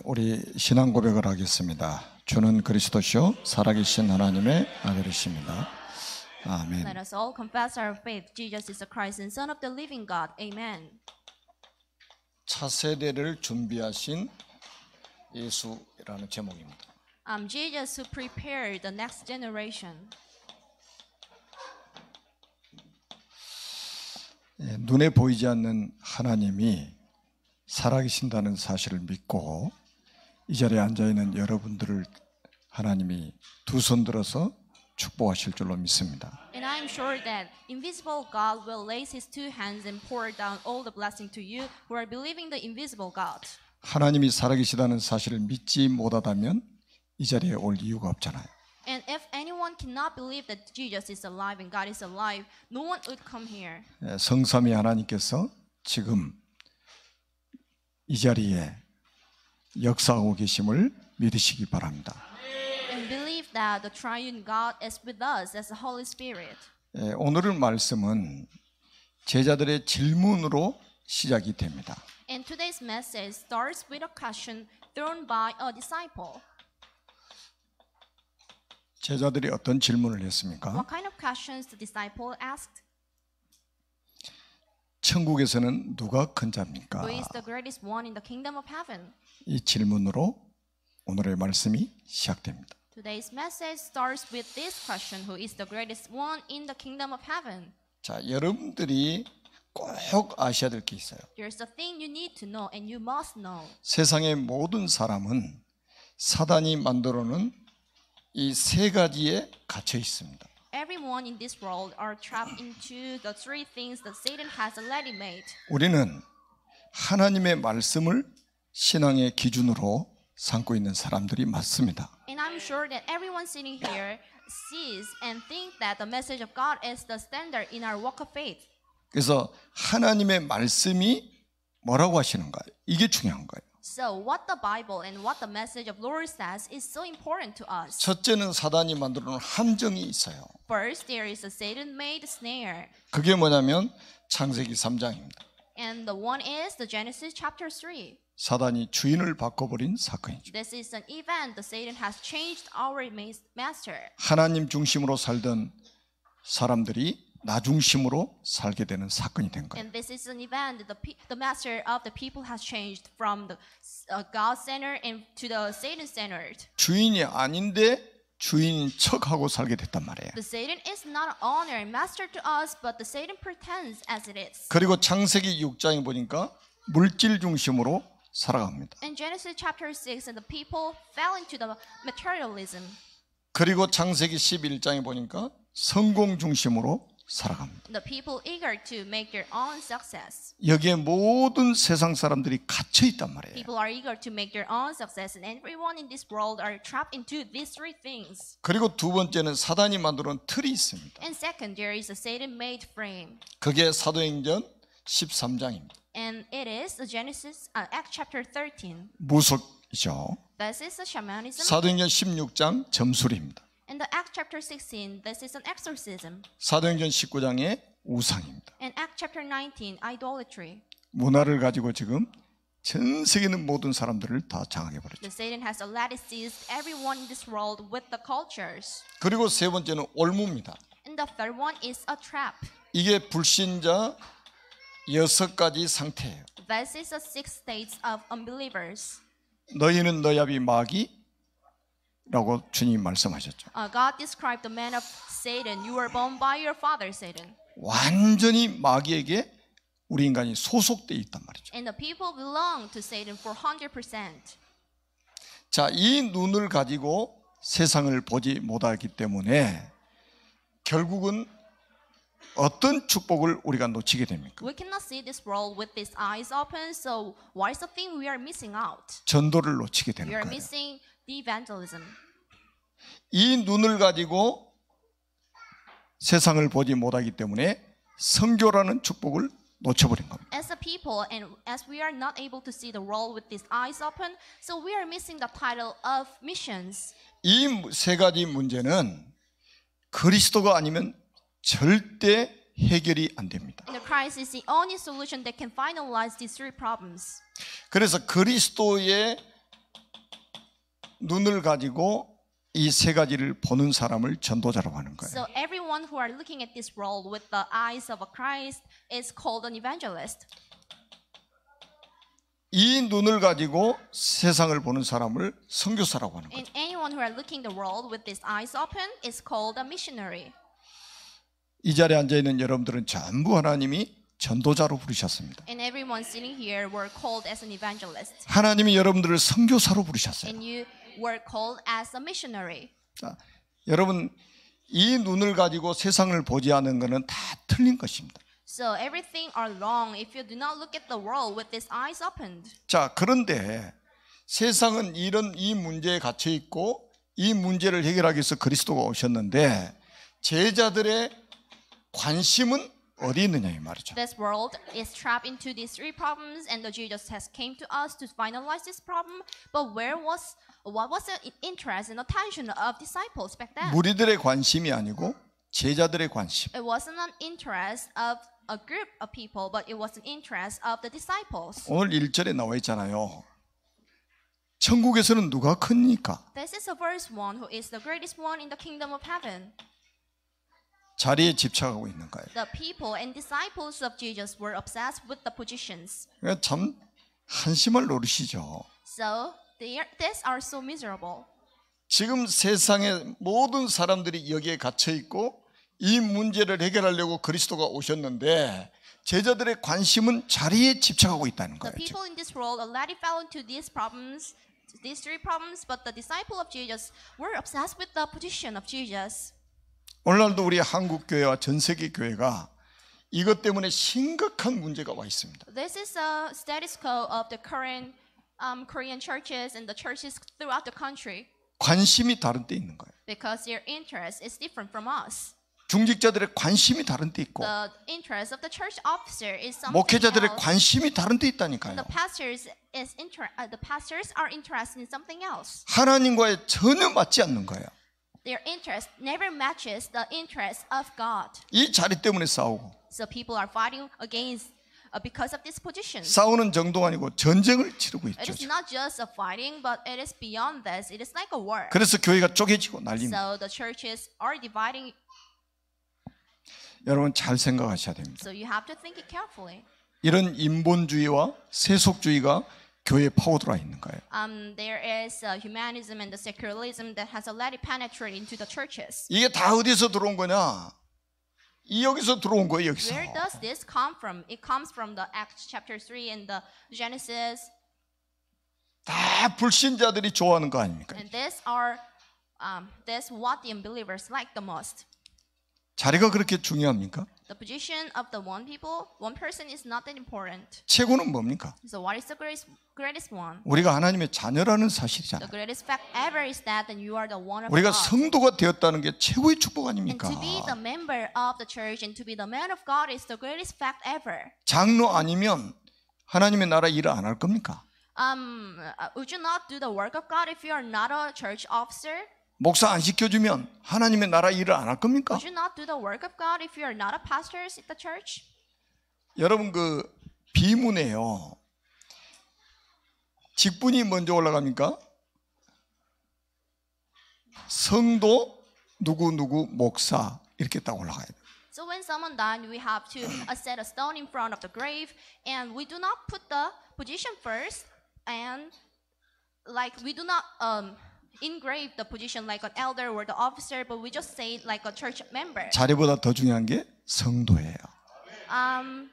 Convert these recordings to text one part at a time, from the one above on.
우리 신앙 고백을 하겠습니다. 주는 그리스도시요 살아계신 하나님의 아들이십니다. 아멘. Let us all confess our faith. Jesus is the Christ and Son of the living God. Amen. 차세대를 준비하신 예수라는 제목입니다. Jesus who prepared the next generation. 눈에 보이지 않는 하나님이 살아계신다는 사실을 믿고 이 자리에 앉아있는 여러분들을 하나님이 두 손 들어서 축복하실 줄로 믿습니다. And I am sure that invisible God will raise his two hands and pour down all the blessing to you who are believing the invisible God. 하나님이 살아계시다는 사실을 믿지 못하다면 이 자리에 올 이유가 없잖아요. And if anyone cannot believe that Jesus is alive and God is alive, no one would come here. 성삼위 하나님께서 지금 이 자리에 역사하고 계심을 믿으시기 바랍니다. And believe that the triune God is with us as the Holy Spirit. 오늘의 말씀은 제자들의 질문으로 시작이 됩니다. And today's message starts with a question thrown by a disciple. 제자들이 어떤 질문을 했습니까? What kind of questions the disciple asked? 천국에서는 누가 큰 자입니까? Who is the greatest one in the kingdom of heaven? 이 질문으로 오늘의 말씀이 시작됩니다. Today's message starts with this question: Who is the greatest one in the kingdom of heaven? 자, 여러분들이 꼭 아셔야 될 게 있어요. There's a thing you need to know and you must know. 세상의 모든 사람은 사단이 만들어 놓은 이 세 가지에 갇혀 있습니다. Everyone in this world are trapped into the three things that Satan has already made. 우리는 하나님의 말씀을 신앙의 기준으로 삼고 있는 사람들이 맞습니다. And I'm sure that everyone sitting here sees and think that the message of God is the standard in our walk of faith. 그래서 하나님의 말씀이 뭐라고 하시는가? 이게 중요한 거예요. So what the Bible and what the message of Lord says is so important to us. 첫째는 사단이 만들어 놓은 함정이 있어요. First, there is a Satan-made snare. 그게 뭐냐면 창세기 3장입니다. And the one is the Genesis chapter 3. 사단이 주인을 바꿔버린 사건이죠. This is an event that Satan has changed our master. 하나님 중심으로 살던 사람들이 나 중심으로 살게 되는 사건이 된 거예요. And this is an event that the master of the people has changed from the God-centered and to the Satan-centered. 주인이 아닌데 주인인 척하고 살게 됐단 말이에요. The Satan is not an owner and master to us, but the Satan pretends as it is. 그리고 창세기 6장에 보니까 물질 중심으로 살아갑니다. In Genesis chapter 6, and the people fell into the materialism. 그리고 창세기 11장에 보니까 성공 중심으로 살아갑니다. The people eager to make their own success. 여기에 모든 세상 사람들이 갇혀 있단 말이에요. People are eager to make their own success, and everyone in this world are trapped into these three things. 그리고 두 번째는 사단이 만들어 놓은 틀이 있습니다. And second, there is a Satan-made frame, 그게 사도행전 13장입니다. and it is the Acts chapter 13. 무속이죠. This is a shamanism. 사도행전 16장 점술입니다. In the Acts chapter 16, this is an exorcism. 사도행전 19장의 우상입니다. In Acts chapter 19, idolatry. 문화를 가지고 지금 전 세계 있는 모든 사람들을 다 장악해 버렸죠. The Satan has already seized everyone in this world with the cultures. 그리고 세 번째는 올무입니다. And the third one is a trap. 이게 불신자 6가지 상태예요. This is the 6 states of unbelievers. 너희는 너희 아비 마귀라고 주님이 말씀하셨죠. God described the man of Satan. You were born by your father, Satan. 완전히 마귀에게 우리 인간이 소속돼 있단 말이죠. And the people belong to Satan for 100%. 자, 이 눈을 가지고 세상을 보지 못하기 때문에 결국은 어떤 축복을 우리가 놓치게 됩니까? We cannot see this world with these eyes open, so what is the thing we are missing out? 전도를 놓치게 되는 We are 거예요. missing the evangelism. 이 눈을 가지고 세상을 보지 못하기 때문에 선교라는 축복을 놓쳐버린 겁니다. As a people, and as we are not able to see the world with these eyes open, so we are missing the title of missions. 이 세 가지 문제는 그리스도가 아니면 절대 해결이 안 됩니다. And the Christ is the only solution that can finalize these three problems. 그래서 그리스도의 눈을 가지고 이 세 가지를 보는 사람을 전도자라고 하는 거예요. So everyone who are looking at this world with the eyes of a Christ is called an evangelist. 이 눈을 가지고 세상을 보는 사람을 선교사라고 하는 거예요. And anyone who are looking the world with these eyes open is called a missionary. 이 자리에 앉아 있는 여러분들은 전부 하나님이 전도자로 부르셨습니다. And everyone sitting here were called as an evangelist. 하나님이 여러분들을 선교사로 부르셨어요. And you were called as a missionary. 자, 여러분 이 눈을 가지고 세상을 보지 않는 것은 다 틀린 것입니다. So everything are wrong if you do not look at the world with these eyes opened. 자, 그런데 세상은 이 문제에 갇혀 있고 이 문제를 해결하기 위해서 그리스도가 오셨는데 제자들의 관심은 어디 있느냐 이 말이죠. This world is trapped into these three problems, and the Jesus has came to us to finalize this problem. But what was the interest and attention of disciples back then? 무리들의 관심이 아니고 제자들의 관심. It wasn't an interest of a group of people, but it was an interest of the disciples. 오늘 1절에 나와 있잖아요. 천국에서는 누가 크니까? This is the verse 1 who is the greatest one in the kingdom of heaven. 자리에 집착하고 있는 거예요. The people and disciples of Jesus were obsessed with the positions. 그러니까 참 한심할 노릇이죠. So these are so miserable. 지금 세상의 모든 사람들이 여기에 갇혀 있고 이 문제를 해결하려고 그리스도가 오셨는데 제자들의 관심은 자리에 집착하고 있다는 The 거예요. people in this world already fell into these problems, these three problems, but the disciples of Jesus were obsessed with the position of Jesus. 오늘날도 우리 한국 교회와 전 세계 교회가 이것 때문에 심각한 문제가 와 있습니다. This is a status quo of the current Korean churches and the churches throughout the country 관심이 다른 데 있는 거예요. because their interest is different from us. 중직자들의 관심이 다른 데 있고 The interest of the church officer is something 목회자들의 else. 관심이 다른 데 있다니까요. The pastors are interested in something else. 하나님과의 전혀 맞지 않는 거예요. Their interest never matches the interest of God. 이 자리 때문에 싸우고 So people are fighting against because of this position. 싸우는 정도가 아니고 전쟁을 치르고 It 있죠. is not just a fighting, but it is beyond this. It is like a war. 그래서 교회가 쪼개지고 난립니다. So the churches are dividing. 여러분 잘 생각하셔야 됩니다. So you have to think it carefully. 이런 인본주의와 세속주의가 교회에 파고들어 있는 거예요. There is humanism and the secularism that has already penetrated into the churches. 이게 다 어디서 들어온 거냐? 여기서 들어온 거예요. 여기서. Where does this come from? It comes from the Acts chapter 3 and the Genesis. 다 불신자들이 좋아하는 거 아닙니까? And this what the unbelievers like the most. 자리가 그렇게 중요합니까? The position of the one person is not that important. 최고는 뭡니까? So what is the greatest one? 우리가 하나님의 자녀라는 The 사실이잖아요. greatest fact ever is that you are the one of 우리가 God. 성도가 되었다는 게 최고의 축복 And 아닙니까? to be the member of the church and to be the man of God is the greatest fact ever. 장로 아니면 하나님의 나라 일을 안 할 겁니까? Would you not do the work of God if you are not a church officer? 목사 안 시켜주면 하나님의 나라 일을 안 할 겁니까? Would you not do the work of God if you are not a pastor at the church? 여러분 그 비문에요. 직분이 먼저 올라갑니까? 성도 누구 목사 이렇게 딱 올라가야 돼요. So when someone died, we have to set a stone in front of the grave, and we do not put the position first, and like we do not engrave the position like an elder or the officer, but we just say it like a church member. 자리보다 더 중요한 게 성도예요.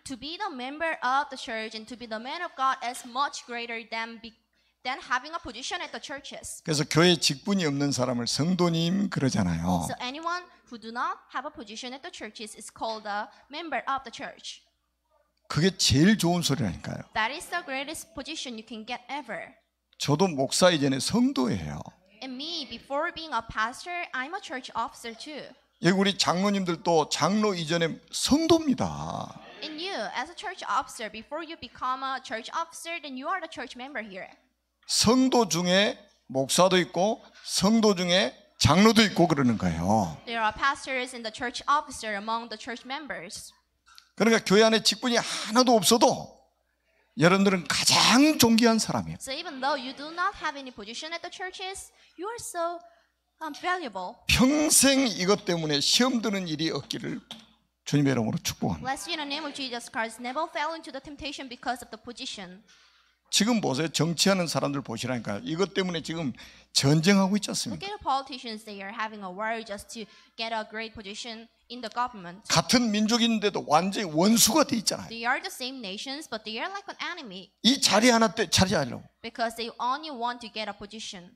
To be the member of the church and to be the man of God is much greater than having a position at the churches. 그래서 교회 직분이 없는 사람을 성도님 그러잖아요. So anyone who do not have a position at the churches is called a member of the church. 그게 제일 좋은 소리라니까요. That is the greatest position you can get ever. 저도 목사 이전에 성도예요. And me, before being a pastor, I'm a church officer too. 여기 우리 장로님들도 장로 이전에 성도입니다. And you, as a church officer, before you become a church officer, then you are the church member here. 성도 중에 목사도 있고 성도 중에 장로도 있고 그러는 거예요. There are pastors and the church officer among the church members. 그러니까 교회 안에 직분이 하나도 없어도 여러분들은 가장 존귀한 사람이에요. So even though you do not have any position at the churches, you are so valuable. 평생 이것 때문에 시험 드는 일이 없기를 주님의 이름으로 축복합니다. Bless you in the name of Jesus Christ. Never fell into the temptation because of the position. 지금 보세요. 정치하는 사람들 보시라니까. 이것 때문에 지금 전쟁하고 있지 Look 않습니까? at the politicians. They are having a war just to get a great position in the government. 같은 민족인데도 완전히 원수가 돼 있잖아요. They are the same nations, but they are like an enemy 이 자리 하나 때 차지하려고. because they only want to get a position.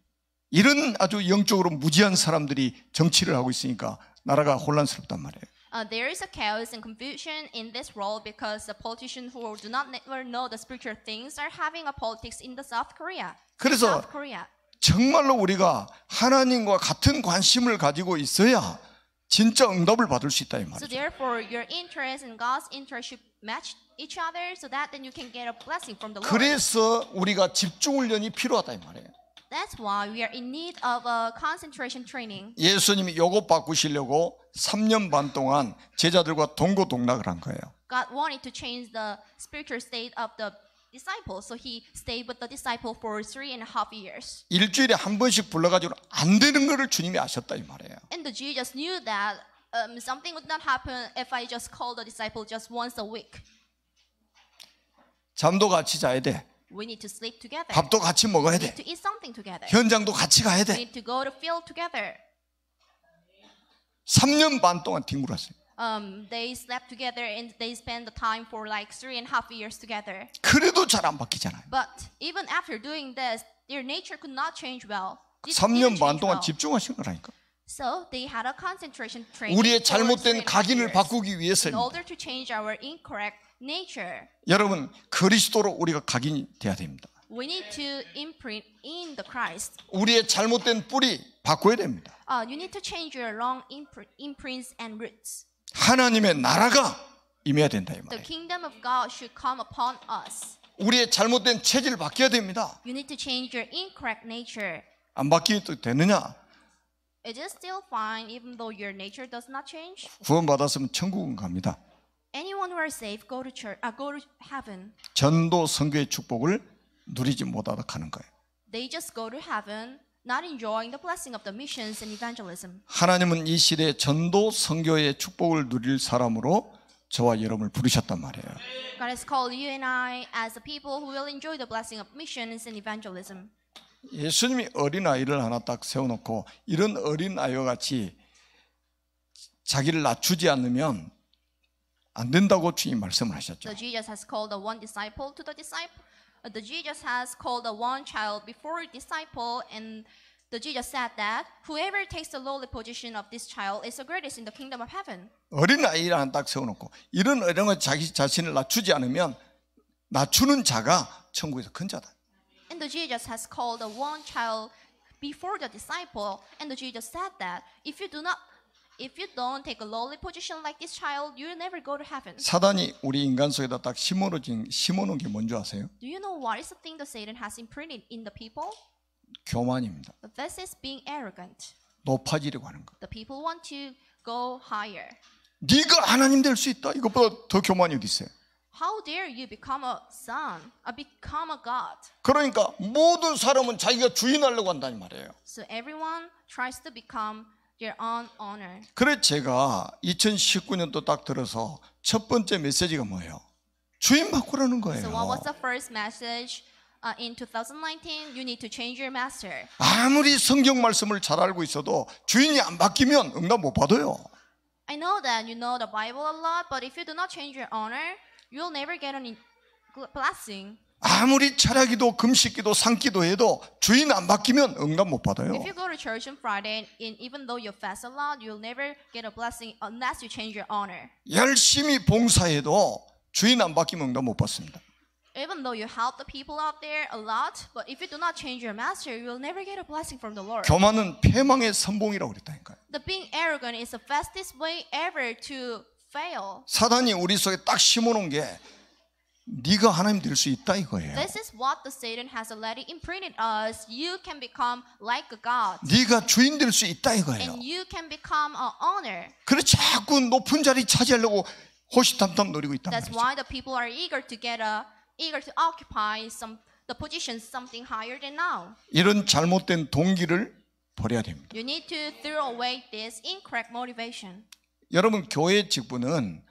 이런 아주 영적으로 무지한 사람들이 정치를 하고 있으니까 나라가 혼란스럽단 말이에요. There is a chaos and confusion in this world because the politicians who do not never know the spiritual things are having a politics in the South Korea. 그래서 South Korea. 정말로 우리가 하나님과 같은 관심을 가지고 있어야 진짜 응답을 받을 수 있다 이 So 말이죠. therefore, your interest and God's interest should match each other, so that then you can get a blessing from the Lord. 그래서 우리가 집중훈련이 필요하다 이 말이에요. That's why we are in need of a concentration training. 예수님이 요거 바꾸시려고 3년 반 동안 제자들과 동고동락을 한 거예요. God wanted to change the spiritual state of the disciples, so he stayed with the disciple for 3.5 years. 일주일에 한 번씩 불러가지고 안 되는 거를 주님이 아셨다 이 말이에요. And the Jesus knew that something would not happen if I just called the disciple just once a week. 잠도 같이 자야 돼. We need to sleep together. 밥도 같이 먹어야 We 돼. need to eat something together. 현장도 같이 가야 We 돼. need to go to field together. 3년 반 동안 뒹굴었어요. They slept together and they spent the time for like 3.5 years together. 그래도 잘 안 바뀌잖아요. But even after doing this, their nature could not change well. Didn't 3년 반 change 동안 well. 집중하신 거라니까. So they had a concentration training 우리의 for 잘못된 3.5 각인을 years 바꾸기 in 위해서는 order to change our incorrect nature. 여러분 그리스도로 우리가 각인이 돼야 됩니다. We need to imprint in the Christ. 우리의 잘못된 뿌리 바꿔야 됩니다. You need to change your wrong imprints and roots. 하나님의 나라가 임해야 된다 이 The 말이에요. kingdom of God should come upon us. 우리의 잘못된 체질을 바뀌어야 됩니다. You need to change your incorrect nature. 안 바뀌어도 되느냐? It is still fine even though your nature does not change. 구원받았으면 천국은 갑니다. Anyone who are saved go to church, go to heaven. 전도 선교의 축복을 누리지 못하다 가는 거예요. They just go to heaven, not enjoying the blessing of the missions and evangelism. 하나님은 이 시대에 전도 선교의 축복을 누릴 사람으로 저와 여러분을 부르셨단 말이에요. God has called you and I as the people who will enjoy the blessing of missions and evangelism. 예수님이 어린아이를 하나 딱 세워놓고 이런 어린아이와 같이 자기를 낮추지 않으면 안 된다고 주님 말씀을 하셨죠. So Jesus has called the one disciple to the disciple. The Jesus has called the one child before disciple, and the Jesus said that whoever takes the lowly position of this child is the greatest in the kingdom of heaven. 어린아이를 하나 딱 세워놓고 이런 어린아이 자기 자신을 낮추지 않으면 낮추는 자가 천국에서 큰 자다. And the Jesus has called the one child before the disciple, and the Jesus said that if you don't take a lowly position like this child, you'll never go to heaven. 사단이 우리 인간 속에다 딱 심어놓은 게 뭔지 아세요? Do you know what is the thing that Satan has imprinted in the people? 교만입니다. This is being arrogant. 높아지려고 하는 거. The people want to go higher. 네가 하나님 될 수 있다. 이것보다 더 교만이 어디 있어요? How dare you become a son, become a god? 그러니까 모든 사람은 자기가 주인하려고 한다는 말이에요. So everyone tries to become their own owner. 그래서 제가 2019년도 딱 들어서 첫 번째 메시지가 뭐예요? 주인 바꾸라는 거예요. So what was the first message in 2019? You need to change your master. 아무리 성경 말씀을 잘 알고 있어도 주인이 안 바뀌면 응답 못 받아요. I know that you know the Bible a lot, but if you do not change your owner, you'll never get any blessing. 아무리 철야기도 금식기도 산기도 해도 주인 안 바뀌면 응답 못 받아요. If you go to church on Friday, and even though you fast a lot, you'll never get a blessing unless you change your owner. 열심히 봉사해도 주인 안 바뀌면 응답 못 받습니다. Even though you help the people out there a lot, but if you do not change your master, you will never get a blessing from the Lord. 교만은 패망의 선봉이라고 그랬다니까요. The being arrogant is the fastest way ever to fail. 사단이 우리 속에 딱 심어놓은 게 네가 하나님 될 수 있다 이거예요. This is what the Satan has already imprinted us. You can become like a god, 네가 주인 될 수 있다 이거예요. and you can become an owner. 그래 자꾸 높은 자리 차지하려고 호시탐탐 노리고 있단 That's 말이죠. why the people are eager to get a eager to occupy the position something higher than now. 이런 잘못된 동기를 버려야 됩니다. You need to throw away this incorrect motivation. 여러분, 교회 직분은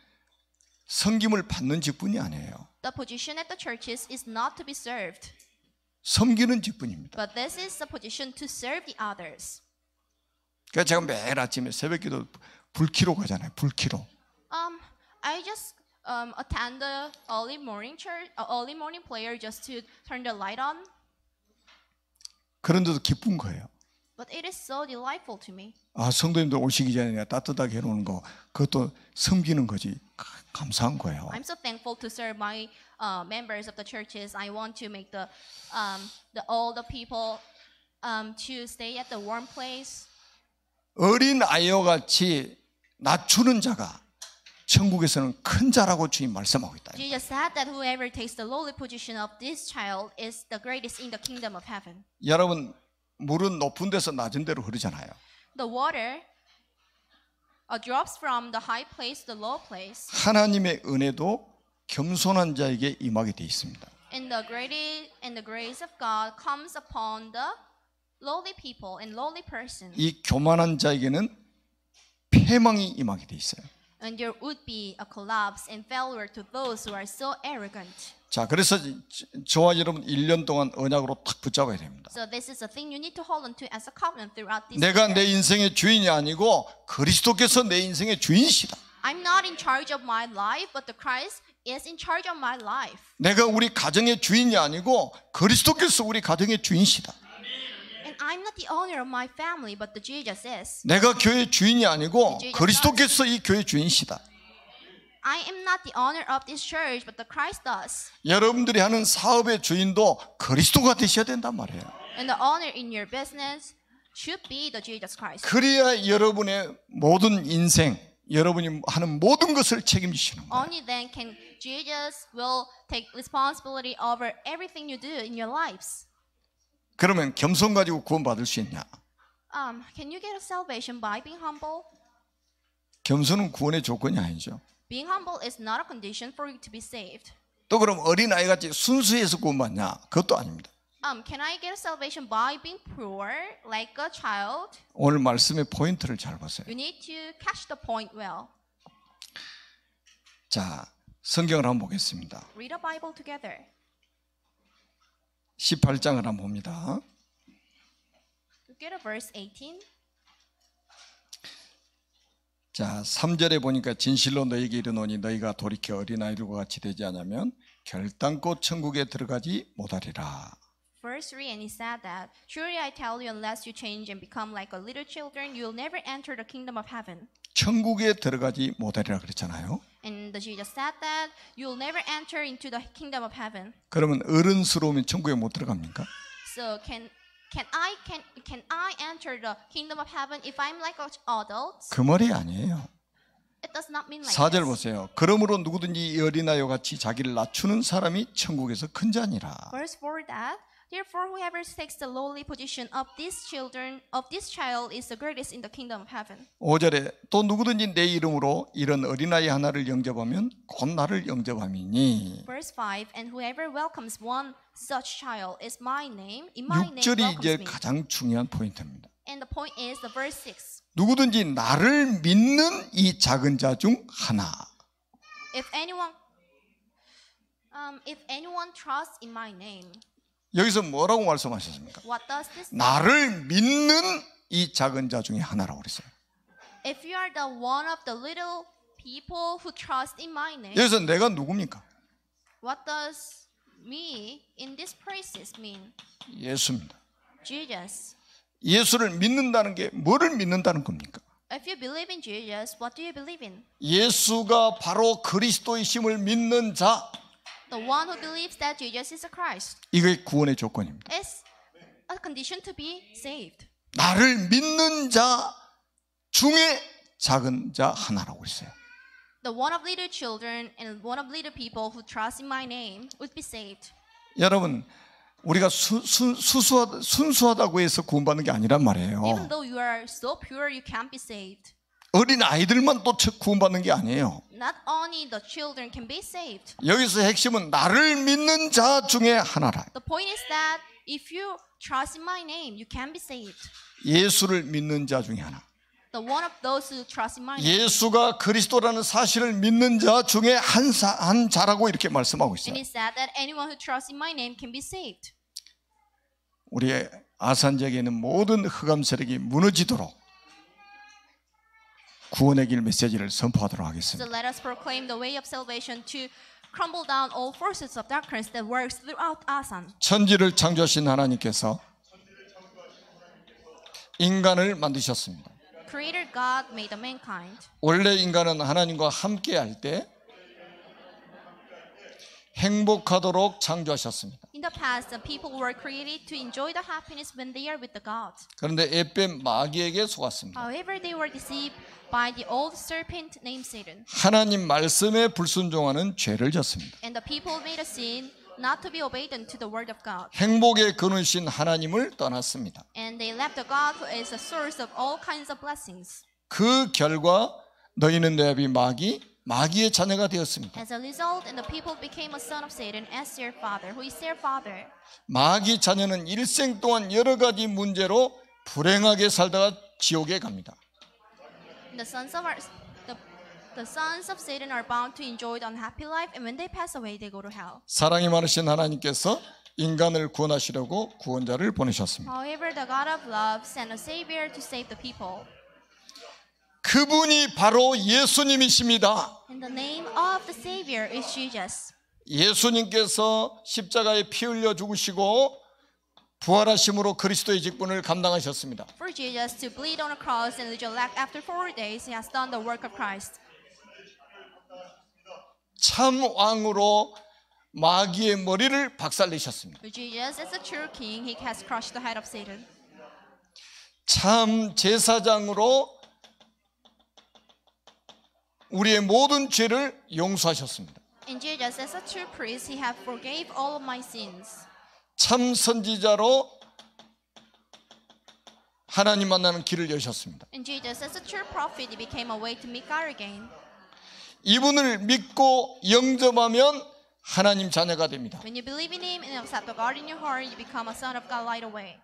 섬김을 받는 직분이 아니에요. The position at the churches is not to be served, 섬기는 직분입니다. but this is the position to serve the others. 그러니까 제가 매일 아침에 새벽기도 불키로 가잖아요. 불키로. I just attend the early morning church, early morning prayer just to turn the light on. 그런데도 기쁜 거예요. But it is so delightful to me. 아, 성도님들 오시기 전에 내가 따뜻하게 해놓는 거, 그것도 섬기는 거지. 감사한 거예요. I'm so thankful to serve my members of the churches. I want to make the all the people to stay at the warm place. 어린 아이와 같이 낮추는 자가 천국에서는 큰 자라고 주님 말씀하고 있다. Jesus said that whoever takes the lowly position of this child is the greatest in the kingdom of heaven. 여러분, 물은 높은 데서 낮은 데로 흐르잖아요. The water drops from the high place to the low place. 하나님의 은혜도 겸손한 자에게 임하게 돼 있습니다. And the grace of God comes upon the lowly people and lowly person. 이 교만한 자에게는 패망이 임하게 돼 있어요. And there would be a collapse and failure to those who are so arrogant. 자, 그래서 저와 여러분 1년 동안 언약으로 탁 붙잡아야 됩니다. So this is a thing you need to hold on to as a covenant throughout this 내가 year. 내 인생의 주인이 아니고 그리스도께서 내 인생의 주인이시다. I'm not in charge of my life, but the Christ is in charge of my life. 내가 우리 가정의 주인이 아니고 그리스도께서 우리 가정의 주인이시다. And I'm not the owner of my family, but the Jesus is. 내가 교회 주인이 아니고 그리스도께서 이 교회 주인이시다. I am not the owner of this church, but the Christ does. 여러분들이 하는 사업의 주인도 그리스도가 되셔야 된단 말이에요. And the owner in your business should be the Jesus Christ. 그래야 여러분의 모든 인생, 여러분이 하는 모든 것을 책임지시는 거예요. Only then can Jesus will take responsibility over everything you do in your lives. 그러면 겸손 가지고 구원받을 수 있냐? Can you get a salvation by being humble? 겸손은 구원의 조건이 아니죠. Being humble is not a condition for you to be saved. 또 그럼 어린아이같이 순수해서 구원받냐? 그것도 아닙니다. Can I get a salvation by being pure, like a child? 오늘 말씀의 포인트를 잘 보세요. You need to catch the point well. 자, 성경을 한번 보겠습니다. Read a Bible together. 18장을 한번 봅니다. Look at verse 18. 자, 3절에 보니까 진실로 너희에게 이르노니 너희가 돌이켜 어린아이들과 같이 되지 않으면 결단코 천국에 들어가지 못하리라. Verse 3, and he said that, Surely I tell you, unless you change and become like a little children, you will never enter the kingdom of heaven. 천국에 들어가지 못하리라 그랬잖아요. And the Jesus said that you will never enter into the kingdom of heaven. 그러면 어른스러우면 천국에 못 들어갑니까? So can I enter the kingdom of heaven if I'm like an adult? 그 말이 아니에요. It does not mean like 4절 this. 보세요. 그러므로 누구든지 이 어린아이와 같이 자기를 낮추는 사람이 천국에서 큰 자니라. Verse 4 that therefore whoever takes the lowly position of this child is the greatest in the kingdom of heaven. 5절에 또 누구든지 내 이름으로 이런 어린아이 하나를 영접하면 곧 나를 영접함이니. Verse 5 and whoever welcomes one such child is my name in my name 6절이 welcomes 이제 me. 가장 중요한 포인트입니다. And the point is the verse 6. 누구든지 나를 믿는 이 작은 자 중 하나. If anyone trusts in my name. 여기서 뭐라고 말씀하셨습니까? What does this mean? 나를 믿는 이 작은 자 중에 하나라고 그랬어요. If you are the one of the little people who trust in my name, 여기서 내가 누굽니까? what does me in this process mean? 예수입니다. Jesus. 예수를 믿는다는 게 뭐를 믿는다는 겁니까? If you believe in Jesus, what do you believe in? 예수가 바로 그리스도이심을 믿는 자, The one who believes that Jesus is a Christ 이게 구원의 조건입니다. is a condition to be saved. 나를 믿는 자 중에 작은 자 하나라고 했어요. The one of little children and one of little people who trust in my name would be saved. 여러분, 우리가 순수하다고 해서 구원받는 게 아니란 Even 말이에요. though you are so pure, you can't be saved. 어린 아이들만 또 구원받는 게 아니에요. Not only the children can be saved. 여기서 핵심은 나를 믿는 자 중에 하나라. The point is that if you trust in my name, you can be saved. 예수를 믿는 자 중에 하나. The one of those who trust in my name. 예수가 그리스도라는 사실을 믿는 자 중에 한 자라고 이렇게 말씀하고 있어요. And it said that anyone who trusts in my name can be saved. 우리의 아산 지역에 있는 모든 흑암 세력이 무너지도록 구원의 길 메시지를 선포하도록 So 하겠습니다. let us proclaim the way of salvation to crumble down all forces of darkness that works throughout Asan. 천지를 창조하신 하나님께서 인간을 만드셨습니다. Creator God made the mankind. 원래 인간은 하나님과 함께 할 때 행복하도록 창조하셨습니다. In the past, the people were created to enjoy the happiness when they are with the God. 그런데 에뱀 마귀에게 속았습니다. However, they were deceived by the old serpent named Satan. 하나님 말씀에 불순종하는 죄를 졌습니다. And the people made a sin not to be obedient to the word of God. 행복의 근원이신 하나님을 떠났습니다. And they left the God who is the source of all kinds of blessings. 그 결과 너희는 내 아비 마귀의 자녀가 되었습니다. As a result, and the people became a son of Satan as their father, who is their father. 마귀 자녀는 일생 동안 여러 가지 문제로 불행하게 살다가 지옥에 갑니다. The sons of Satan are bound to enjoy the unhappy life, and when they pass away, they go to hell. 사랑이 많으신 하나님께서 인간을 구원하시려고 구원자를 보내셨습니다. However, the God of love sent a savior to save the people. 그분이 바로 예수님이십니다. And the name of the savior is Jesus. 예수님께서 십자가에 피 흘려 죽으시고 부활하심으로 그리스도의 직분을 감당하셨습니다. For Jesus to bleed on a cross and resurrect after 4 days, he has done the work of Christ. 참 왕으로 마귀의 머리를 박살내셨습니다. For Jesus as a true king, he has crushed the head of Satan. 참 제사장으로 우리의 모든 죄를 용서하셨습니다. And Jesus as a true priest, he has forgave all of my sins. 참 선지자로 하나님 만나는 길을 여셨습니다. And Jesus as a true prophet, he became a way to meet God again. 이분을 믿고 영접하면 하나님 자녀가 됩니다. When you believe in him and accept the God in your heart, you become a son of God right away.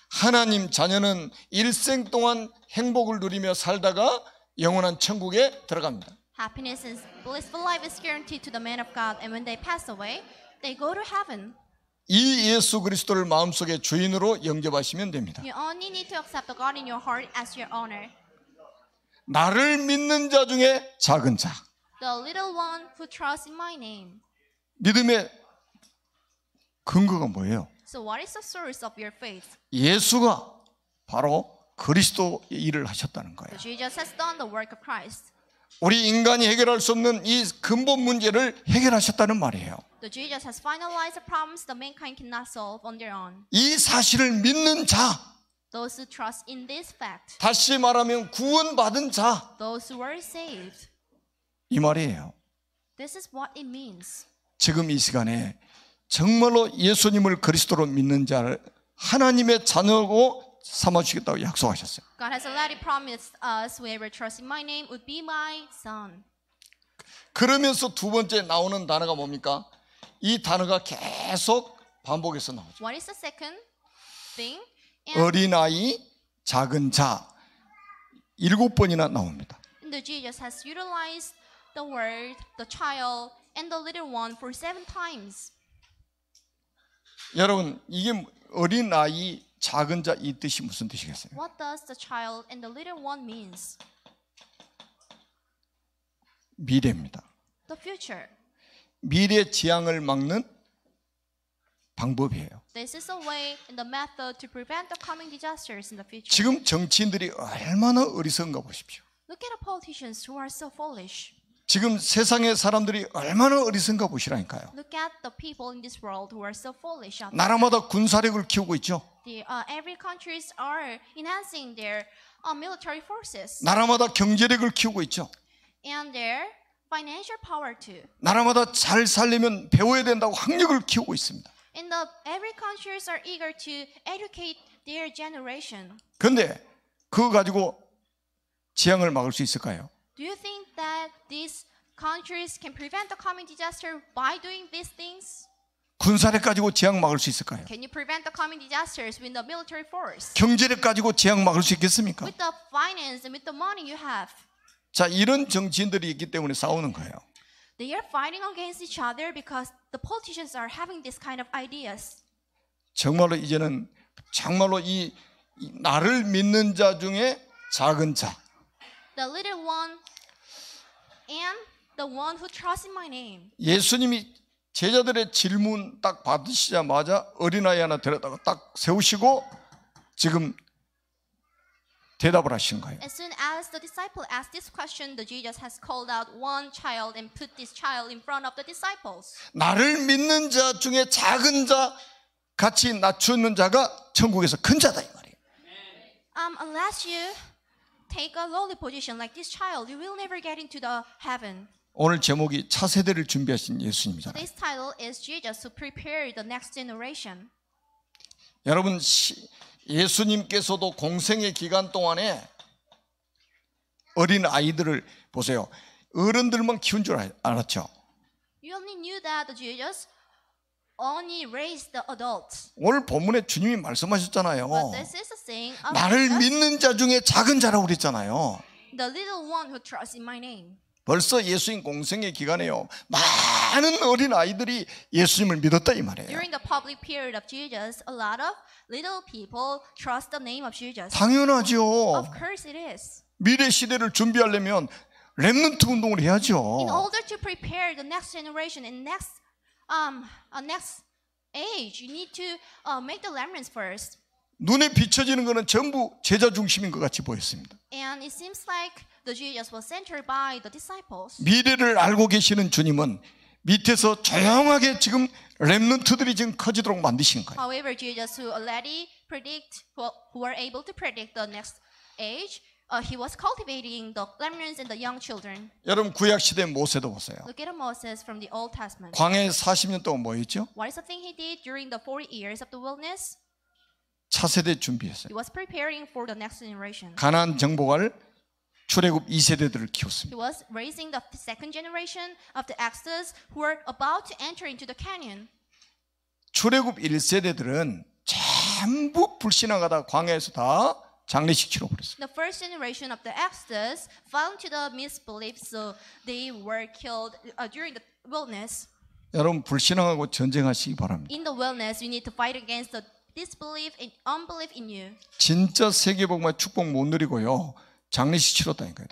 하나님 자녀는 일생 동안 행복을 누리며 살다가 영원한 천국에 들어갑니다. Happiness and blissful life is guaranteed to the man of God, and when they pass away, they go to heaven. 이 예수 그리스도를 마음속에 주인으로 영접하시면 됩니다. You only need to accept the God in your heart as your owner. 나를 믿는 자 중에 작은 자. The little one who trusts in my name. 믿음의 근거가 뭐예요? So what is the source of your faith? 예수가 바로 그리스도의 일을 하셨다는 거예요. So Jesus has done the work of Christ. 우리 인간이 해결할 수 없는 이 근본 문제를 해결하셨다는 말이에요. So Jesus has finalized the problems that mankind cannot solve on their own. 이 사실을 믿는 자, Those who trust in this fact, 다시 말하면 구원받은 자, those who were saved. 이 말이에요. This is what it means. 지금 이 시간에 정말로 예수님을 그리스도로 믿는 자를 하나님의 자녀고 삼아주시겠다고 약속하셨어요. God has already promised us whoever trusts in my name would be my son. 그러면서 두 번째 나오는 단어가 뭡니까? 이 단어가 계속 반복해서 나오죠. What is the second thing? And 어린아이, 작은 자 7번이나 나옵니다. the Jesus has utilized the word, the child, and the little one for 7 times. 여러분 이게 어린아이, 작은 자 이 뜻이 무슨 뜻이겠어요? What does the child and the little one means? 미래입니다. The future. 미래 재앙을 막는 방법이에요. This is a way and the method to prevent the coming disasters in the future. 지금 정치인들이 얼마나 어리석은가 보십시오. Look at the politicians who are so foolish. 지금 세상의 사람들이 얼마나 어리석은가 보시라니까요. Look at the people in this world who are so foolish. 나라마다 군사력을 키우고 있죠. Every countries are enhancing their military forces 나라마다 경제력을 키우고 있죠. and their financial power too. 나라마다 잘 살려면 배워야 된다고 학력을 키우고 있습니다. And every countries are eager to educate their generation. 그런데 그거 가지고 재앙을 막을 수 있을까요? Do you think that these countries can prevent the coming disaster by doing these things? 군사력 가지고 재앙 막을 수 있을까요? Can you prevent the coming disasters with the military force? 경제력 가지고 재앙 막을 수 있겠습니까? With the finance and with the money you have. 자, 이런 정치인들이 있기 때문에 싸우는 거예요. They are fighting against each other because the politicians are having this kind of ideas. 정말로 이제는 정말로 이 나를 믿는 자 중에 작은 자, The little one and the one who trusts in my name. 예수님이 제자들의 질문 딱 받으시자마자 어린아이 하나 데려다가 딱 세우시고 지금 대답을 하신 거예요. As soon as the disciple asked this question, the Jesus has called out one child and put this child in front of the disciples. 나를 믿는 자 중에 작은 자 같이 낮추는 자가 천국에서 큰 자다 이 말이에요. Unless you take a lowly position like this child, you will never get into the heaven. 오늘 제목이 차세대를 준비하신 예수님이잖아요. This title is Jesus who prepared the next generation. 여러분 예수님께서도 공생의 기간 동안에 어린 아이들을 보세요. 어른들만 키운 줄 알았죠. You only knew that Jesus only raised the adults. 오늘 본문에 주님이 말씀하셨잖아요. But this is a saying of 나를 Jesus, 믿는 자 중에 작은 자라고 그랬잖아요. the little one who trusts in my name. 벌써 예수님 공생의 기간에요. 많은 어린 아이들이 예수님을 믿었다 이 말이에요. During the public period of Jesus, a lot of little people trust the name of Jesus. 당연하죠. Of course it is. 미래 시대를 준비하려면 렘넌트 운동을 해야죠. In order to prepare the next generation and next age, you need to make the remnants first. 눈에 비춰지는 것은 전부 제자 중심인 것 같이 보였습니다. And it seems like the Jesus was centered by the disciples. 미래를 알고 계시는 주님은 밑에서 조용하게 지금 렘넌트들이 지금 커지도록 만드신 거예요. However, Jesus who already who were able to predict the next age, he was cultivating the remnants and the young children. 여러분 구약 시대 모세도 보세요. Look at Moses from the Old Testament. 광야에 40년 동안 뭐 했죠? What is the thing he did during the 40 years of the wilderness? 차세대 준비했어요. He was preparing for the next generation. 가나안 정복할 출애굽 2세대들을 키웠습니다. He was raising the second generation of the Exodus who were about to enter into the canyon. 출애굽 1세대들은 전부 불신앙하다 광야에서 다 장례식 치러버렸어요. The first generation of the Exodus fell into the misbelief, so they were killed during the wilderness. 여러분 불신앙하고 전쟁하시기 바랍니다. In the wilderness, you need to fight against the disbelief and unbelief in you. 진짜 세계복음의 축복 못 누리고요. 장례식 치렀다니까요.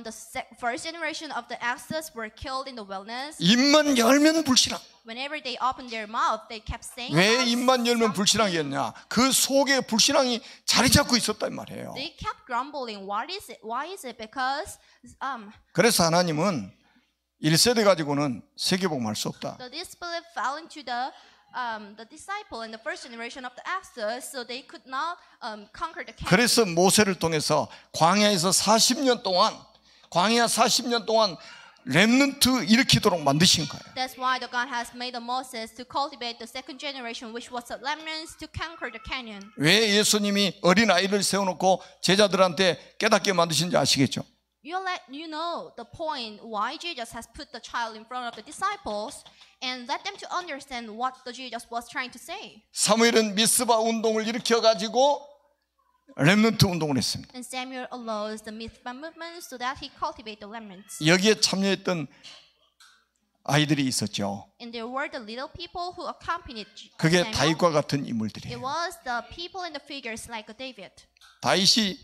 The first generation of the Exodus were killed in the wilderness. 입만 열면 불신앙. Whenever they opened their mouth, they kept saying. 왜 입만 열면 something. 불신앙이었냐? 그 속에 불신앙이 자리 잡고 있었단 말이에요. They kept grumbling. What is it? Why is it? Because 그래서 하나님은 1세대 가지고는 세계복음 할 수 없다. the disbelief fell into the disciple and the first generation of the Exodus, so they could not conquer the canyon. 그래서 모세를 통해서 광야에서 40년 동안 광야 40년 동안 렘넌트 일으키도록 만드신 거예요. That's why the God has made the Moses to cultivate the second generation, which was the remnants to conquer the canyon. 왜 예수님이 어린 아이를 세워놓고 제자들한테 깨닫게 만드신지 아시겠죠? You know the point why Jesus has put the child in front of the disciples and let them to understand what the Jesus was trying to say. 사무엘은 미스바 운동을 일으켜 가지고 렘넌트 운동을 했습니다. And Samuel allows the Mizpah movement so that he cultivate the remnants. 여기에 참여했던 아이들이 있었죠. And there were the little people who accompanied 그게 Samuel. 다윗과 같은 It 인물들이에요. was the people and the figures like David. 다윗이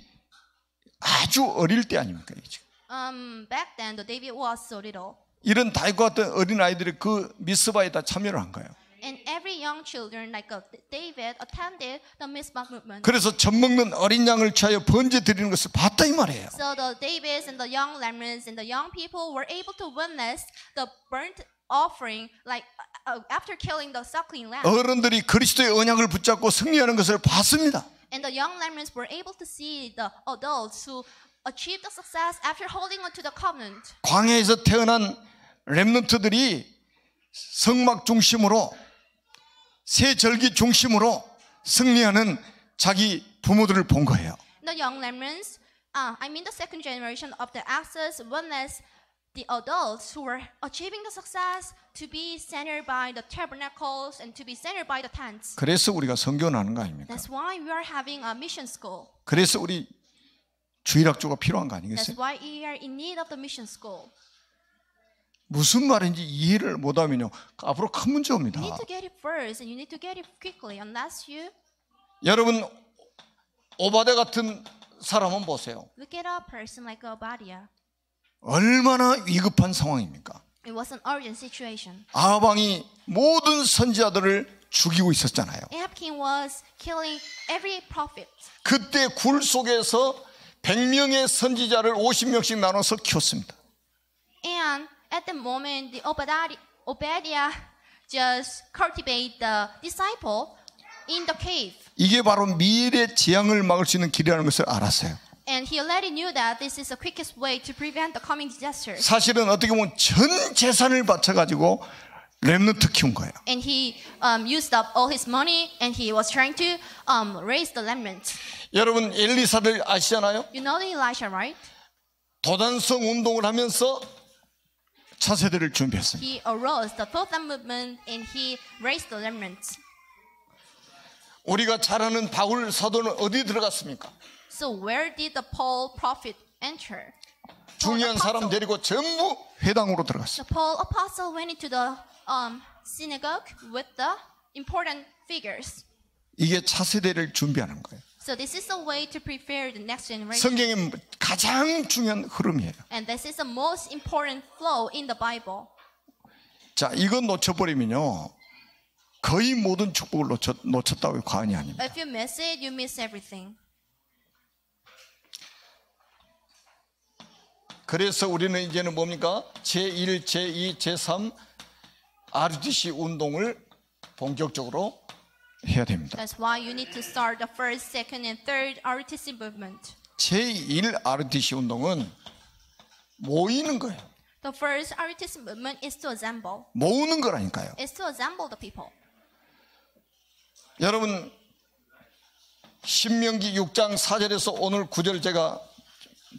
아주 어릴 때 아닙니까? 지금. Back then, the David was so little. 이런 다윗과 같은 어린 아이들이 그 미스바에 다 참여를 한 거예요. And every young children like David attended the Mizpah movement. 그래서 젖먹는 어린 양을 취하여 번제 드리는 것을 봤다 이 말이에요. So the Davids and the young lemons and the young people were able to witness the burnt offering, like after killing the suckling lamb. 어른들이 그리스도의 언약을 붙잡고 승리하는 것을 봤습니다. And the young lemons were able to see the adults who achieved the success after holding on to the covenant. 광야에서 태어난 렘넌트들이 성막 중심으로 새 절기 중심으로 승리하는 자기 부모들을 본 거예요. The young lemons I mean the second generation of the access, one as the adults who were achieving the success to be centered by the tabernacles and to be centered by the tents. 그래서 우리가 선교하는 거 아닙니까? That's why we are having a mission school. 그래서 우리 주일학교가 필요한 거 That's 아니겠어요? why we are in need of the mission school. 무슨 말인지 이해를 못하면요 앞으로 큰 문제 You 옵니다. need to get it first and you need to get it quickly. Unless you 여러분 오바데 같은 사람은 보세요. look at a person like Obadiah. 얼마나 위급한 상황입니까? It was an urgent situation. 아방이 모든 선지자들을 죽이고 있었잖아요. Ahab king was killing every prophet. 그때 굴 속에서 100명의 선지자를 50명씩 나눠서 키웠습니다. And at the moment, the Obadiah just cultivate the disciple in the cave. 이게 바로 미래 재앙을 막을 수 있는 길이라는 것을 알았어요. And he already knew that this is the quickest way to prevent the coming disasters. 사실은 어떻게 보면 전 재산을 바쳐가지고 렘넌트 키운 거예요. And he used up all his money and he was trying to raise the remnant. 여러분 엘리사를 아시잖아요? You know the Elisha, right? 도단성 운동을 하면서 차세대를 준비했어요. He arose the Dothan movement and he raised the remnant. 우리가 잘 아는 바울 사도는 어디 들어갔습니까? So where did the Paul prophet enter? 중요한 사람 데리고 전부 회당으로 들어갔어요. The Paul apostle went into the synagogue with the important figures. 이게 차세대를 준비하는 거예요. So this is a way to prepare the next generation. 성경의 가장 중요한 흐름이에요. And this is the most important flow in the Bible. 자, 이건 놓쳐버리면요 거의 모든 축복을 놓쳤다고 과언이 아닙니다. If you miss it, you miss everything. 그래서 우리는 이제는 뭡니까? 제1, 제2, 제3 RDC 운동을 본격적으로 해야 됩니다. That's why you need to start the first, second, and third RTC movement. 제1 RDC 운동은 모이는 거예요. The first RTC movement is to assemble. 모으는 거라니까요. It's to assemble the people. 여러분 신명기 6장 4절에서 오늘 9절 제가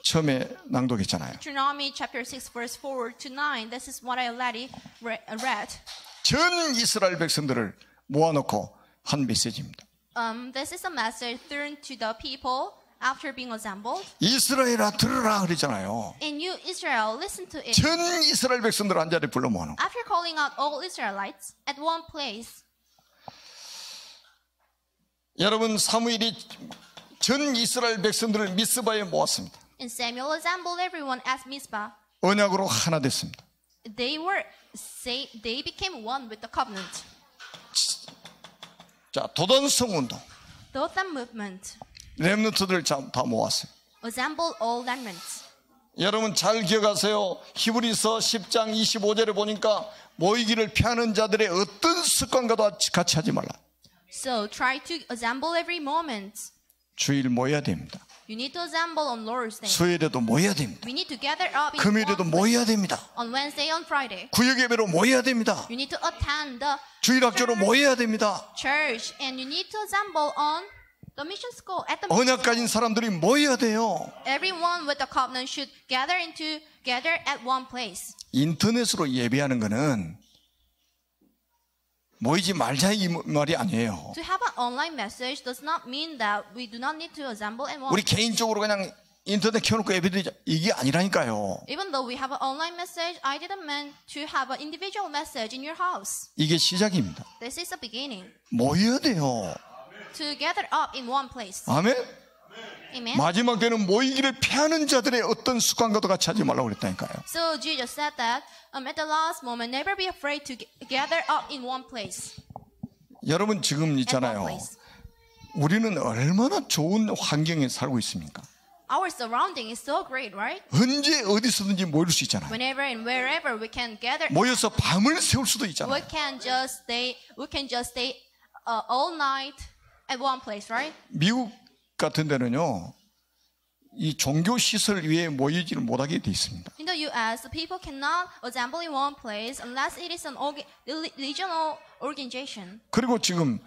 처음에 낭독했잖아요. Deuteronomy chapter 6 verse 4 to 9. This is what I already read. 전 이스라엘 백성들을 모아놓고 한 메시지입니다. This is a message thrown to the people after being assembled. 이스라엘아 들으라 그러잖아요. And you Israel, listen to it. 전 이스라엘 백성들 한 자리 불러 모아놓고 After calling out all Israelites at one place. 여러분 사무엘이 전 이스라엘 백성들을 미스바에 모았습니다. And Samuel assembled everyone at Mizpah. 언약으로 하나 됐습니다. They became one with the covenant. 자, 도단성 운동 Dothan movement 렘넌트들 다 모았어요. assembled all remnants. 여러분 잘 기억하세요. 히브리서 10장 25절에 보니까 모이기를 피하는 자들의 어떤 습관과도 같이 하지 말라. So try to assemble every moment. 주일 모여야 됩니다. You need to assemble on Lord's Day. 수요일에도 모여야 됩니다. We need to gather up in 금요일에도 one 모여야 됩니다. on Wednesday, on Friday. 구역예배로 모여야 됩니다. You need to attend the 주일학교로 모여야 됩니다. church and you need to assemble on the mission school at the 언약 가진 사람들이 모여야 돼요. Everyone with the covenant should gather at one place. 인터넷으로 예배하는 거는 모이지 말자 이 말이 아니에요. To have an online message does not mean that we do not need to assemble at one 우리 place. 개인적으로 그냥 인터넷 켜놓고 예배드리자 이게 아니라니까요. Even though we have an online message, I didn't mean to have an individual message in your house. 이게 시작입니다. This is the beginning. 모여야 돼요. To gather up in one place. 아멘. Amen. 마지막 때는 모이기를 피하는 자들의 어떤 습관과도 같이 하지 말라고 그랬다니까요. So Jesus said that at the last moment, never be afraid to gather up in one place. 여러분 지금 At one 있잖아요. place. 우리는 얼마나 좋은 환경에 살고 있습니까? Our surrounding is so great, right? 언제 어디서든지 모일 수 있잖아요. Whenever and wherever we can gather, 모여서 밤을 새울 수도 we 있잖아요. can just stay all night at one place, right? 미국 같은 데는요, 이 종교 시설 위에 모이지를 못하게 돼 있습니다. In the U.S., the people cannot assemble in one place unless it is an regional organization. 그리고 지금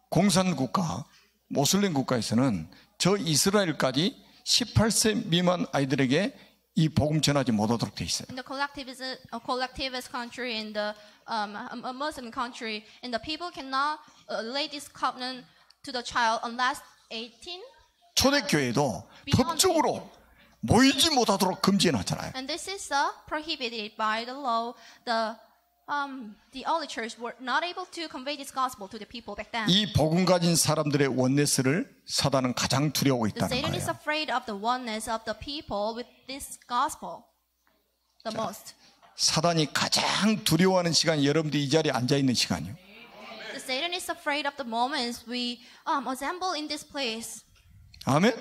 공산 국가, 모슬림 국가에서는 저 이스라엘까지 18세 미만 아이들에게 이 복음 전하지 못하도록 돼 있어요. In the collectivist country, in the a Muslim country, and the people cannot lay this covenant to the child unless 18. 초대교회도 법적으로 모이지 못하도록 금지해 놨잖아요. And this is prohibited by the law. The early church were not able to convey this gospel to the people back then. 이 복음 가진 사람들의 원네스를 사단은 가장 두려워하고 The 있다는 Satan is 거예요. afraid of the oneness of the people with this gospel the most. 사단이 가장 두려워하는 시간이 여러분들이 이 자리에 앉아 있는 시간이요. The Satan is afraid of the moments we assemble in this place. 아멘.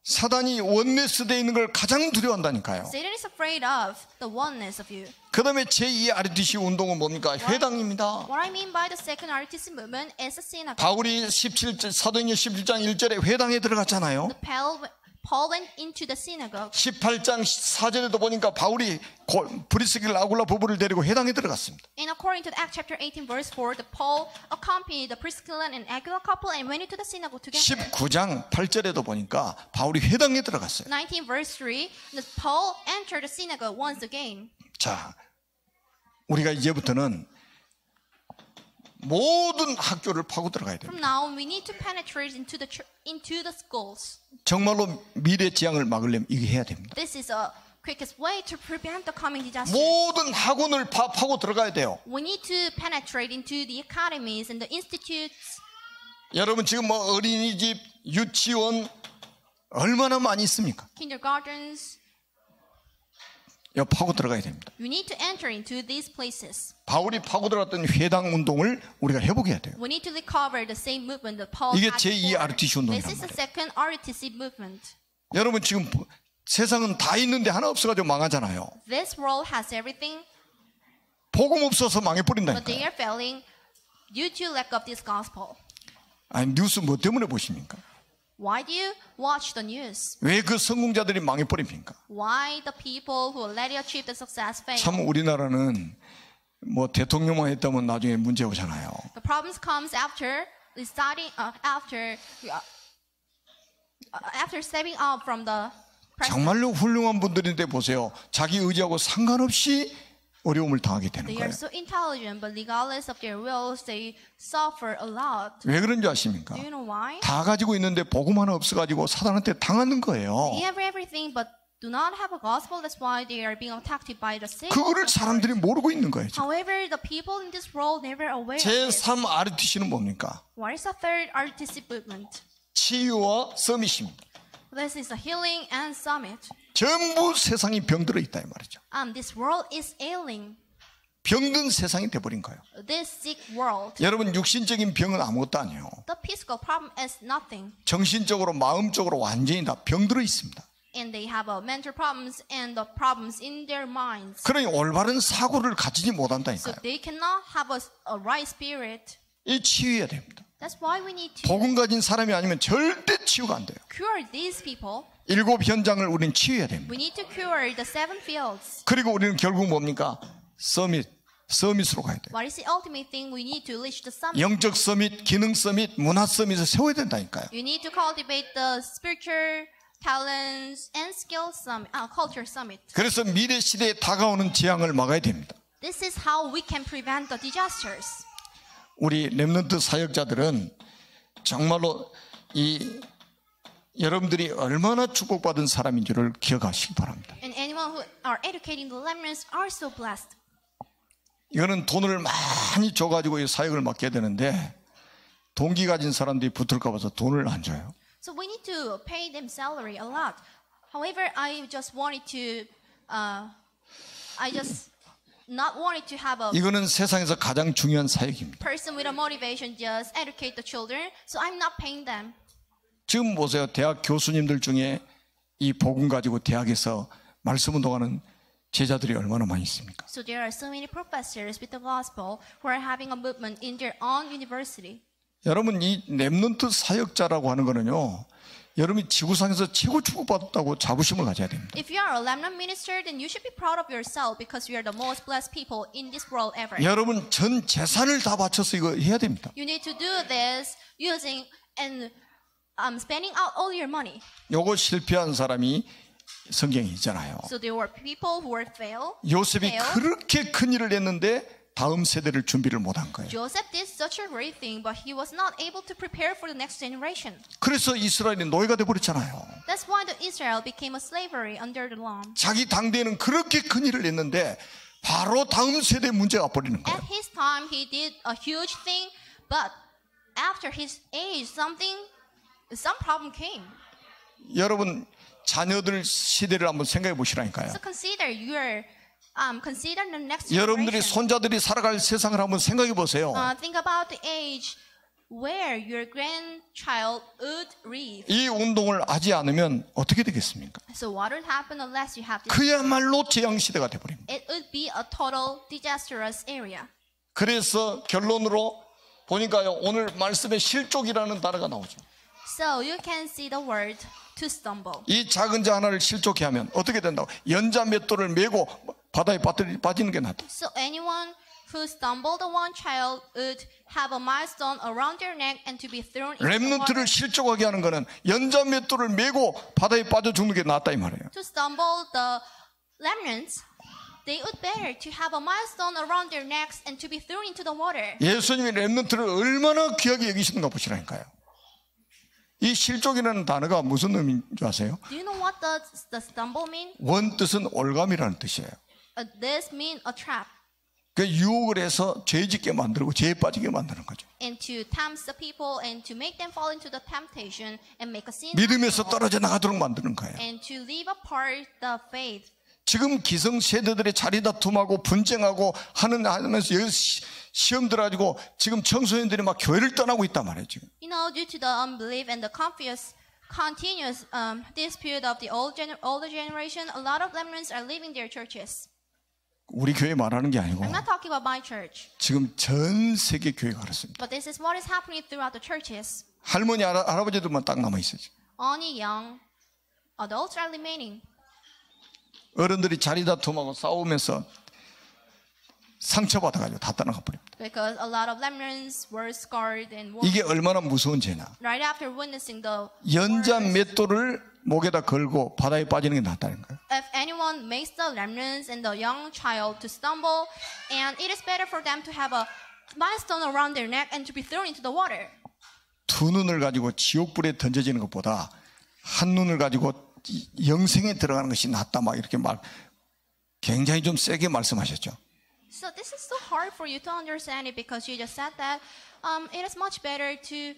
사단이 원네스 되어 있는 걸 가장 두려워한다니까요. Satan is afraid of the oneness of you. 그 다음에 제2 RTC 운동은 뭡니까? 회당입니다. What I mean by the second RTC movement is a synagogue. 바울이 17절, 사도행전 17장 1절에 회당에 들어갔잖아요. Paul went into the synagogue. 18장 4절에도 보니까 바울이 브리스길라 아굴라 부부를 데리고 회당에 들어갔습니다. And according to Acts chapter 18 verse 4, the Paul accompanied the Priscilla and Aquila couple and went into the synagogue together. 19장 8절에도 보니까 바울이 회당에 들어갔어요. 19 verse 3, the Paul entered the synagogue once again. 자, 우리가 이제부터는 모든 학교를 파고 들어가야 돼요. From now on, we need to penetrate into the schools. 정말로 미래 재앙을 막으려면 이게 해야 됩니다. This is a quickest way to prevent the coming disaster. 모든 학원을 파고 들어가야 돼요. We need to penetrate into the academies and the institutes. 여러분 지금 뭐 어린이집, 유치원 얼마나 많이 있습니까? Kindergartens. 여 파고 들어가야 됩니다. We need to enter into these places. 바울이 파고 들어갔던 회당 운동을 우리가 회복해야 돼요. We need to recover the same movement that Paul 이게 had 제2 before. RTC 운동이란 This is the 말이에요. second RTC movement. 여러분 지금 세상은 다 있는데 하나 없어가지고 망하잖아요. This world has everything, 복음 없어서 but they 망해버린다니까요. are failing due to lack of this gospel. 아니 뉴스 뭐 때문에 보십니까? Why do you watch the news? 왜 그 성공자들이 망해버립니까? Why the people who already achieved the success fail? 참 우리나라는 뭐 대통령만 했다면 나중에 문제 오잖아요. The problems comes after after stepping out from the president. 정말로 훌륭한 분들인데 보세요. 자기 의지하고 상관없이 어려움을 당하게 되는 They 거예요. are so intelligent, but regardless of their wills, they suffer a lot. 왜 그런지 아십니까? Do you know why? 다 가지고 있는데 복음 하나 없어가지고 사단한테 당하는 거예요. They have everything, but do not have a gospel. That's why they are being attacked by the Satan. 그거를 사람들이 모르고 있는 거예요. 지금. However, the people in this world never aware of this. 제3 RTC는 뭡니까? What is the third RTC movement? 치유와 서밋입니다. This is a healing and summit. 전부 세상이 병들어 있다 이 말이죠. This world is ailing. 병든 세상이 돼버린 거예요. This sick world. 여러분 육신적인 병은 아무것도 아니에요. The physical problem is nothing. 정신적으로 마음적으로 완전히 다 병들어 있습니다. And they have mental problems and the problems in their minds. 그러니 올바른 사고를 가지지 So 못한다니까요. they cannot have a right spirit. 이 치유해야 됩니다. That's why we need to 복음 가진 사람이 아니면 절대 치유가 안 돼요. cure these people. 7 현장을 우리는 치유해야 됩니다. We need to cure the 7 fields. 그리고 우리는 결국 뭡니까? 서밋으로 가야 돼요. What is the ultimate thing? We need to reach the summit. 영적 서밋, 기능 서밋, 문화 서밋을 세워야 된다니까요. You need to cultivate the spiritual talents and skill summit, culture summit. 그래서 미래 시대에 다가오는 재앙을 막아야 됩니다. This is how we can prevent the disasters. 우리 렘넌트 사역자들은 정말로 이 여러분들이 얼마나 축복받은 사람인 줄을 기억하시기 바랍니다. And anyone who are educating the remnants are so blessed. 이거는 돈을 많이 줘가지고 이 사역을 맡게 되는데 동기 가진 사람들이 붙을까 봐서 돈을 안 줘요. So we need to pay them salary a lot. However, I just wanted to, not wanted to have a 이거는 세상에서 가장 중요한 사역입니다. person with a motivation just educate the children. So I'm not paying them. 지금 보세요. 대학 교수님들 중에 이 복음 가지고 대학에서 말씀 운동하는 제자들이 얼마나 많이 있습니까? So there are so many professors with the gospel who are having a movement in their own university. 여러분 이 렘넌트 사역자라고 하는 거는요. 여러분이 지구상에서 최고 축복받았다고 자부심을 가져야 됩니다. If you are a remnant minister, then you should be proud of yourself because you are the most blessed people in this world ever. 여러분 전 재산을 다 바쳐서 이거 해야 됩니다. You need to do this using and spending out all your money. 요거 실패한 사람이 성경에 있잖아요. So there were people who were failed. 요셉이 그렇게 큰 일을 했는데 다음 세대를 준비를 못한 거예요. Joseph did such a great thing, but he was not able to prepare for the next generation. 그래서 이스라엘이 노예가 돼버렸잖아요. That's why the Israel became a slavery under the law. 자기 당대에는 그렇게 큰 일을 했는데 바로 다음 세대에 문제가 버리는 거예요. At his time, he did a huge thing, but after his age, some problem came. 여러분 자녀들 시대를 한번 생각해 보시라니까요. So consider the next 여러분들이 generation. 손자들이 살아갈 세상을 한번 생각해 보세요. Think about the age where your grandchild would live. 이 운동을 하지 않으면 어떻게 되겠습니까? So what would happen unless you have this? 그야말로 재앙 시대가 돼버립니다. It would be a total disastrous area. 그래서 결론으로 보니까요, 오늘 말씀에 실족이라는 단어가 나오죠. So you can see the word to stumble. 이 작은 자 하나를 실족해 하면 어떻게 된다고? 연자 맷돌을 메고 바다에 빠지는 게 낫다. So anyone who stumbled one child would have a milestone around their neck and to be thrown into the 렘넌트를 water. 실족하게 하는 거는 연자 맷돌을 메고 바다에 빠져 죽는 게 낫다 이 말이에요. To stumble the remnants, they would better to have a milestone around their necks and to be thrown into the water. 예수님이 렘넌트를 얼마나 귀하게 여기시는가 보시라니까요. 이 실족이라는 단어가 무슨 의미인 줄 아세요? Do you know what the stumble mean? 원 뜻은 올감이라는 뜻이에요. This mean a trap 그 유혹을 해서 죄 짓게 만들고 죄에 빠지게 만드는 거죠. and to tempt the people and to make them fall into the temptation and make a sin 믿음에서 떨어져 나가도록 만드는 거예요. and to leave apart the faith. 지금 기성세대들이 자리다툼하고 분쟁하고 하면서 여기 시험 들어가지고 지금 청소년들이 막 교회를 떠나고 있단 말이에요. 지금. You know, due to the unbelief and the continuous dispute of the older generation, a lot of remnants are leaving their churches. 우리 교회 말하는 게 아니고 I'm not talking about my church, 지금 전 세계 교회가 그렇습니다. but this is what is happening throughout the churches. 할머니 할아버지들만 딱 남아 있어요. Only young adults are remaining. 어른들이 자리다툼하고 싸우면서 상처받아가지고 다 떠나가 버립니다. Because a lot of remnants were scarred and 이게 얼마나 무서운 죄냐. right after witnessing the 연자 wars, 맷돌을 목에다 걸고 바다에 빠지는 게 낫다는 거예요. if anyone makes the remnants and the young child to stumble, and it is better for them to have a milestone around their neck and to be thrown into the water. 두 눈을 가지고 지옥불에 던져지는 것보다 한 눈을 가지고 영생에 들어가는 것이 낫다 막 이렇게 굉장히 좀 세게 말씀하셨죠. So this is so hard for you to understand it because you just said that it is much better to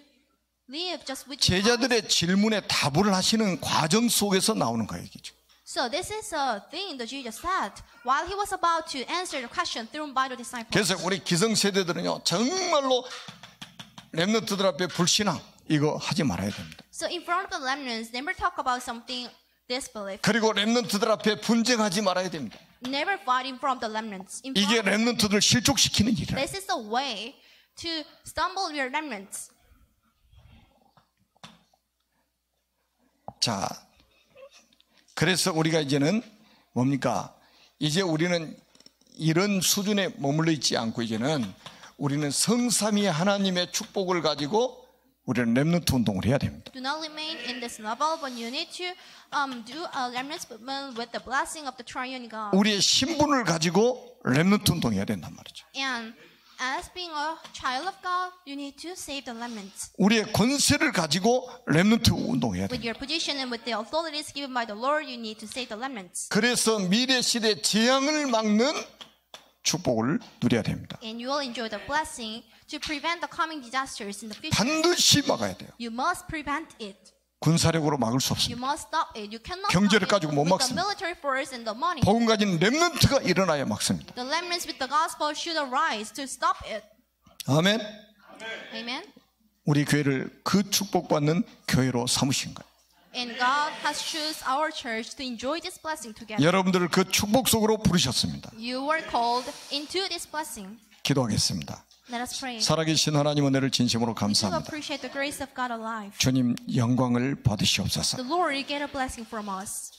live just with your eyes. 제자들의 질문에 답을 하시는 과정 속에서 나오는 거예요, 이게. So this is a thing that Jesus said while he was about to answer the question thrown by the disciples. 그래서 우리 기성세대들은요 정말로 렘넌트들 앞에 불신앙 이거 하지 말아야 됩니다. So in front of the remnants, never talk about something disbelief. 그리고 렘넌트들 앞에 분쟁하지 말아야 됩니다. Never fight in front of the remnants. In 이게 front, 렘넌트들 실족시키는 일이에요. this is the way to stumble your remnants. 자, 그래서 우리가 이제는 뭡니까? 이제 우리는 이런 수준에 머물러 있지 않고 이제는 우리는 성삼위 하나님의 축복을 가지고 우리는 렘넌트 운동을 해야 됩니다. Do not remain in this level, but you need to do a remnants movement with the blessing of the triune God. 우리의 신분을 가지고 렘넌트 운동해야 된단 말이죠. And as being a child of God, you need to save the remnants. 우리의 권세를 가지고 렘넌트 운동해야 With 됩니다. your position and with the authorities given by the Lord, you need to save the remnants. 그래서 미래 시대 재앙을 막는 축복을 누려야 됩니다. And you will enjoy the blessing to prevent the coming disasters in the future. 반드시 막아야 돼요. You must prevent it. 군사력으로 막을 수 You 없습니다. must stop it. You cannot 경제를 stop it 가지고 못 with the 막습니다. military force and the money. 복음 가진 렘넌트가 일어나야 막습니다. The remnants with the gospel should arise to stop it. 아멘. Amen. 우리 교회를 그 축복받는 교회로 삼으신 거예요. And God has chosen our church to enjoy this blessing together. 여러분들을 그 축복 속으로 부르셨습니다. You were called into this blessing. 기도하겠습니다. Let us pray. 살아계신 하나님 은혜를 진심으로 We do 감사합니다. appreciate the grace of God alive. 주님 영광을 받으시옵소서. The Lord, you get a blessing from us.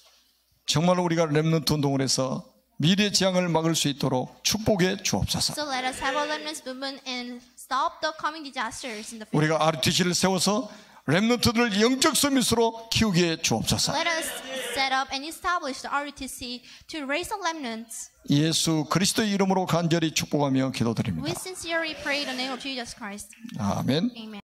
정말로 우리가 렘넌트 운동을 해서 미래 재앙을 막을 수 있도록 축복해 주옵소서. So let us have a remnants movement and stop the coming disasters in the future. 우리가 RTC를 세워서 렘넌트들을 영적 서밋으로 키우게 주옵소서. Let us set up and establish the RUTC to raise up remnants. 예수 그리스도의 이름으로 간절히 축복하며 기도드립니다. We sincerely pray in the name of Jesus Christ. 아멘. Amen.